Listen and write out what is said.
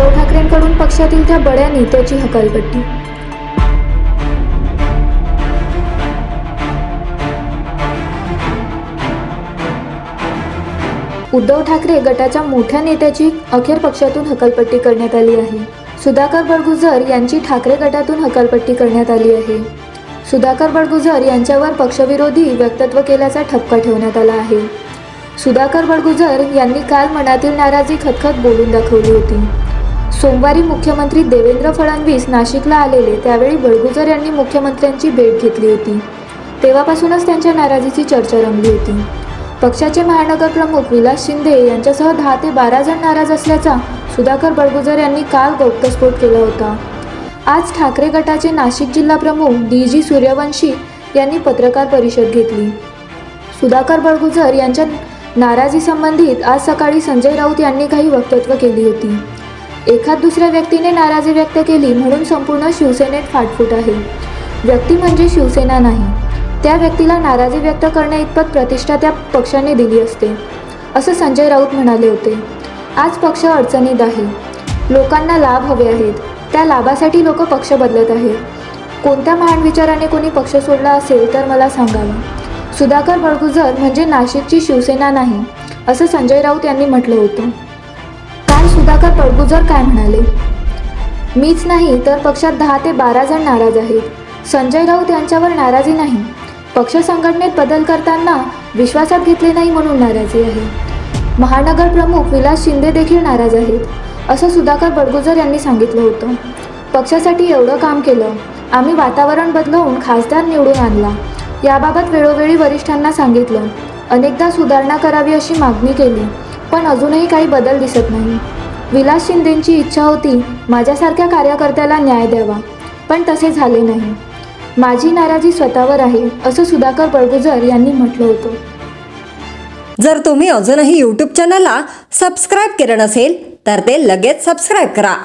उद्धव ठाकरेंकडून पक्षातील त्या बड्या नेत्याची हकालपट्टी। उद्धव ठाकरे गटाच्या मोठ्या नेत्याची अखेर पक्षातून हकालपट्टी करण्यात आली आहे। सुधाकर बडगुजर यांची ठाकरे गटातून हकालपट्टी करण्यात आली आहे। सुधाकर बडगुजर यांच्यावर पक्षविरोधी वक्तव्य केल्याचा ठपका ठेवण्यात आला आहे। सुधाकर बडगुजर यांनी काल मनातील नाराजी खतखत बोलून दाखवली होती। सोमवारी मुख्यमंत्री देवेंद्र फडणवीस नाशिकला आलेले त्यावेळी बडगुजर यांनी मुख्यमंत्र्यांची भेट घेतली होती। तेव्हापासूनच त्यांच्या नाराजीची चर्चा रंगली होती। पक्षाचे महानगर प्रमुख विलास शिंदे यांच्यासह 10 ते 12 जण नाराज असल्याचा सुधाकर बडगुजर यांनी काल गौप्यस्फोट केला होता। आज ठाकरे गटाचे नाशिक जिल्हा प्रमुख DG सूर्यवंशी यांनी पत्रकार परिषद घेतली। सुधाकर बडगुजर यांच्या नाराजी संबंधित आज सकाळी संजय राऊत यांनी काही वक्तव्य केली होती। एखाद दुसऱ्या व्यक्तीने नाराजी व्यक्त केली म्हणून संपूर्ण शिवसेनेत फाटफूट आहे। व्यक्ती म्हणजे शिवसेना नाही, त्या व्यक्तीला नाराजी व्यक्त करण्या इतपत प्रतिष्ठा त्या पक्षाने दिली असते, असं संजय राऊत म्हणाले होते। आज पक्ष अडचणीत आहे, लोकांना लाभ हवे आहेत, त्या लाभासाठी लोक पक्ष बदलत आहेत। कोणत्या महान विचाराने कोणी पक्ष सोडला असेल तर मला सांगावा। सुधाकर बडगुजर म्हणजे नाशिकची शिवसेना नाही, असं संजय राऊत यांनी म्हटलं होतं। काल सुधाकर बडगुजर काय म्हणाले? मीच नाही तर पक्षात 10 ते 12 जण नाराज आहेत। संजय राऊत यांच्यावर नाराजी नाही, पक्ष संघटनेत बदल करताना विश्वासात घेतले नाही म्हणून नाराजी आहे। महानगर प्रमुख विलास शिंदे देखील नाराज आहेत, असं सुधाकर बडगुजर यांनी सांगितलं होतं। पक्षासाठी एवढं काम केलं, आम्ही वातावरण बदलवून खासदार निवडून आणला, याबाबत वेळोवेळी वरिष्ठांना सांगितलं, अनेकदा सुधारणा करावी अशी मागणी केली, पण अजूनही काही बदल दिसत नाही। विलास शिंदेंची इच्छा होती माझ्यासारख्या कार्यकर्त्याला न्याय द्यावा, पण तसे झाले नाही। माझी नाराजी स्वतःवर आहे, असं सुधाकर बडगुजर यांनी म्हटलं होतं। जर तुम्ही अजूनही YouTube चॅनलला सबस्क्राईब केलं नसेल तर ते लगेच सबस्क्राईब करा।